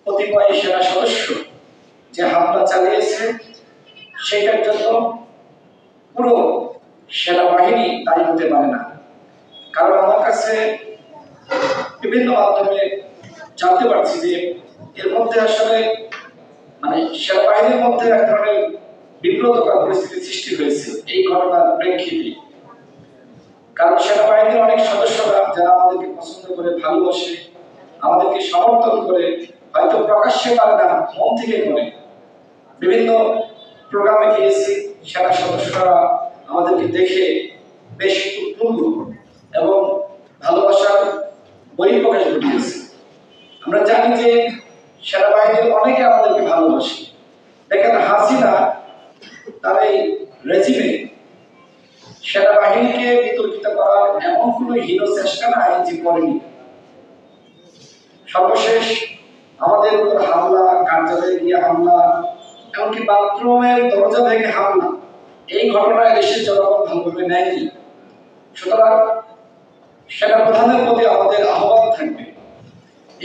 কতিপয় সেনা সদস্য যে হামলা চালিয়েছে সেটার জন্য পুরো সেনাবাহিনী দায়ী হতে পারে না। কারণ আমার কাছে বিভিন্ন মাধ্যমে জানতে পারছি যে এর মধ্যে আসলে সেনাবাহিনীর মধ্যে এক ধরনের বিব্রতকর পরিস্থিতি সৃষ্টি হয়েছে এই ঘটনার প্রেক্ষিতে। কারণ সেনাবাহিনীর অনেক সদস্যরা যারা আমাদেরকে পছন্দ করে, ভালোবাসে, আমাদেরকে সমর্থন করে, হয়তো প্রকাশ্যে পারে না, মন থেকে করে। বিভিন্ন প্রোগ্রামে গিয়েছি, সেনা সদস্যরা আমাদেরকে দেখে বেশ উৎফুল্ল এবং ভালোবাসার বহিঃপ্রকাশ ঘটিয়েছে। আমরা জানি যে সেনাবাহিনীর অনেকে আমাদেরকে ভালোবাসে। দেখেন, হাসিনা তার এই রেজিমে সেনাবাহিনীকে বিতর্কিত করার এমন কোনো হীন চেষ্টা নাই যে করেনি। সর্বশেষ আমাদের উপর হামলা, কার্যালয়ে গিয়ে হামলা, এমনকি বাথরুমের দরজা ভেঙে হামলা, এই ঘটনায় দেশের জনগণ ভালোভাবে নেয়নি। সুতরাং সেনাপ্রধানের প্রতি আমাদের আহ্বান থাকবে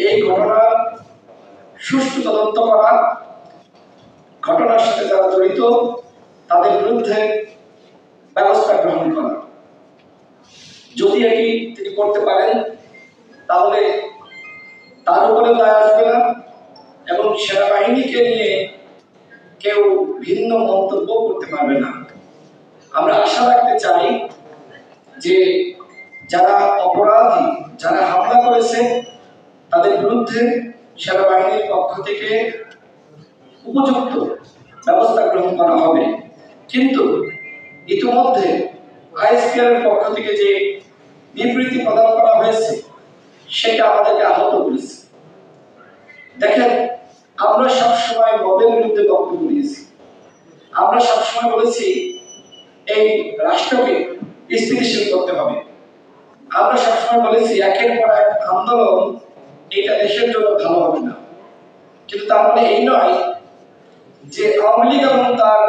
এই ঘটনার সুষ্ঠু তদন্ত করা, ঘটনার সাথে যারা জড়িত তাদের বিরুদ্ধে ব্যবস্থা গ্রহণ করা। যদি এটি তিনি করতে পারেন তাহলে তার উপরে দায় আসবে না এবং সেনাবাহিনীকে নিয়ে কেউ ভিন্ন মন্তব্য করতে পারবে না। আমরা আশা রাখতে চাই যে যারা অপরাধী, যারা হামলা করেছে তাদের বিরুদ্ধে সেনাবাহিনীর পক্ষ থেকে উপযুক্ত ব্যবস্থা গ্রহণ করা হবে। কিন্তু ইতিমধ্যে আইএসপিআর এর পক্ষ থেকে যে বিবৃতি প্রদান করা হয়েছে সেটা আমাদেরকে আহত করেছে। দেখেন, আমরা সবসময় মবের বিরুদ্ধে বক্তব্য দিয়েছি। আমরা সবসময় বলেছি এই রাষ্ট্রকে স্থিতিশীল করতে হবে। আমরা সবসময় বলেছি একের পর এক আন্দোলন এটা দেশের জন্য ভালো হবে না। কিন্তু তার মানে এই নয় যে আওয়ামী লীগ এবং তার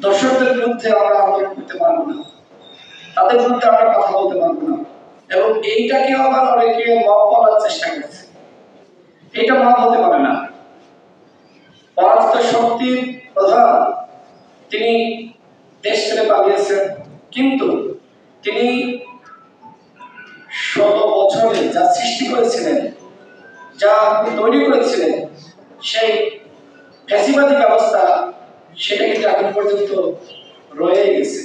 দর্শকদের বিরুদ্ধে আমরা আন্দোলন করতে পারবো না, তাদের বিরুদ্ধে আমরা কথা বলতে পারবো না। এবং এইটাকে আবার অনেকে মব বলার চেষ্টা করছে। এটা মব হতে পারে না। পরাজিত শক্তির প্রধান তিনি দেশ ছেড়ে পালিয়েছেন, কিন্তু তিনি ১৬ বছরে যা সৃষ্টি করেছিলেন, যা তৈরি করেছিলেন, সেই ফ্যাসিবাদী ব্যবস্থা সেটা কিন্তু এখন পর্যন্ত রয়ে গেছে।